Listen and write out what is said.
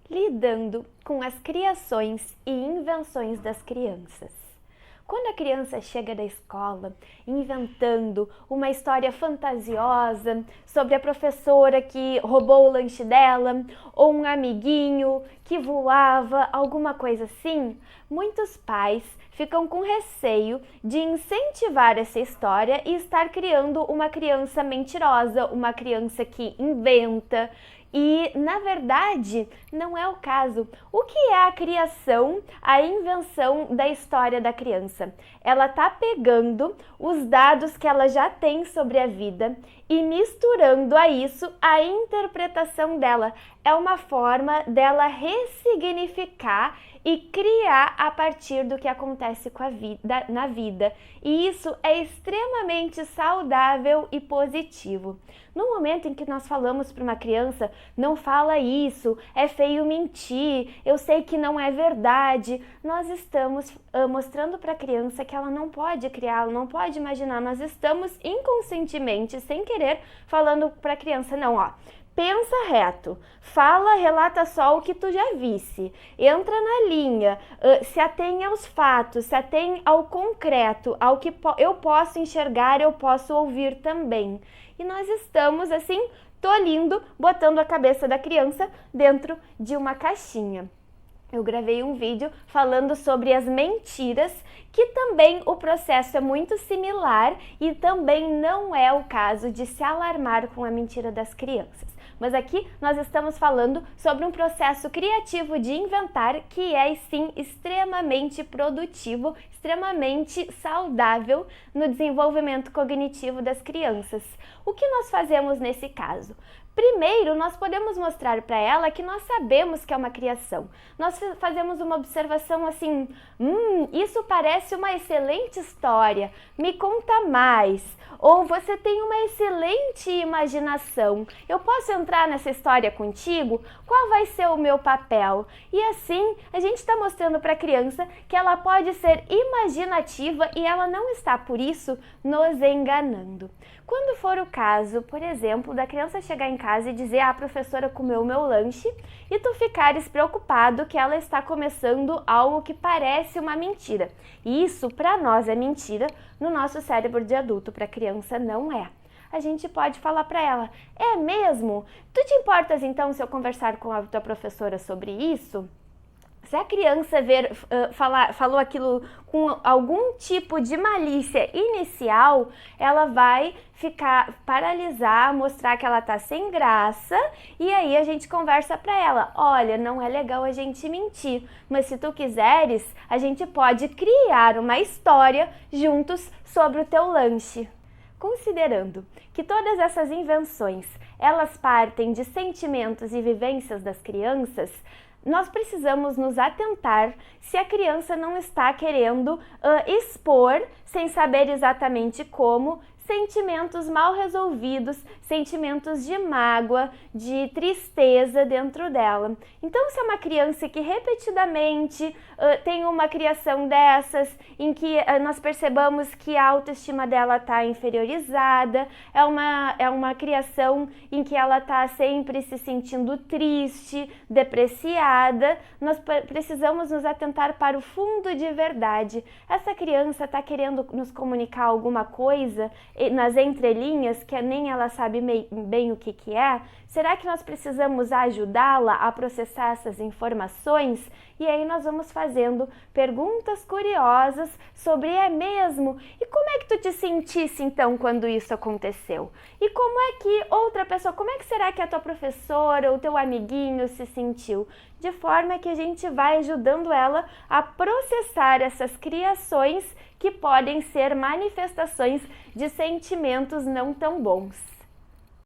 lidando com as criações e invenções das crianças. Quando a criança chega da escola inventando uma história fantasiosa sobre a professora que roubou o lanche dela, ou um amiguinho que voava, alguma coisa assim, muitos pais ficam com receio de incentivar essa história e estar criando uma criança mentirosa, uma criança que inventa. E, na verdade, não é o caso. O que é a criação, a invenção da história da criança? Ela está pegando os dados que ela já tem sobre a vida e misturando a isso a interpretação dela. É uma forma dela ressignificar e criar a partir do que acontece com a vida, na vida. E isso é extremamente saudável e positivo. No momento em que nós falamos para uma criança, não fala isso, é feio mentir, eu sei que não é verdade, nós estamos mostrando para a criança que ela não pode criar, ela não pode imaginar, nós estamos inconscientemente, sem querer, falando para a criança, não, ó, pensa reto, fala, relata só o que tu já visse, entra na linha, se atém aos fatos, se atém ao concreto, ao que eu posso enxergar, eu posso ouvir também. E nós estamos assim, tolindo, botando a cabeça da criança dentro de uma caixinha. Eu gravei um vídeo falando sobre as mentiras, que também o processo é muito similar e também não é o caso de se alarmar com a mentira das crianças. Mas aqui nós estamos falando sobre um processo criativo de inventar que é sim extremamente produtivo, extremamente saudável no desenvolvimento cognitivo das crianças. O que nós fazemos nesse caso? Primeiro, nós podemos mostrar para ela que nós sabemos que é uma criação. Nós fazemos uma observação assim, isso parece uma excelente história, me conta mais. Ou você tem uma excelente imaginação, eu posso entrar nessa história contigo? Qual vai ser o meu papel? E assim, a gente está mostrando para a criança que ela pode ser imaginativa e ela não está, por isso, nos enganando. Quando for o caso, por exemplo, da criança chegar em casa e dizer, a professora comeu o meu lanche, e tu ficares preocupado que ela está começando algo que parece uma mentira. E isso, para nós, é mentira, no nosso cérebro de adulto, para a criança não é. A gente pode falar para ela, é mesmo? Tu te importas então se eu conversar com a tua professora sobre isso? Se a criança falou aquilo com algum tipo de malícia inicial, ela vai paralisar, mostrar que ela tá sem graça, e aí a gente conversa para ela, olha, não é legal a gente mentir, mas se tu quiseres, a gente pode criar uma história juntos sobre o teu lanche. Considerando que todas essas invenções, elas partem de sentimentos e vivências das crianças, nós precisamos nos atentar se a criança não está querendo expor, sem saber exatamente como, sentimentos mal resolvidos, sentimentos de mágoa, de tristeza dentro dela. Então, se é uma criança que repetidamente tem uma criação dessas, em que nós percebamos que a autoestima dela está inferiorizada, é uma criação em que ela está sempre se sentindo triste, depreciada, nós precisamos nos atentar para o fundo de verdade. Essa criança está querendo nos comunicar alguma coisa nas entrelinhas, que nem ela sabe bem o que é? Será que nós precisamos ajudá-la a processar essas informações? E aí nós vamos fazendo perguntas curiosas sobre é mesmo? E como é que tu te sentisse então quando isso aconteceu? E como é que outra pessoa, como é que será que a tua professora ou teu amiguinho se sentiu? De forma que a gente vai ajudando ela a processar essas criações que podem ser manifestações de sentimentos não tão bons.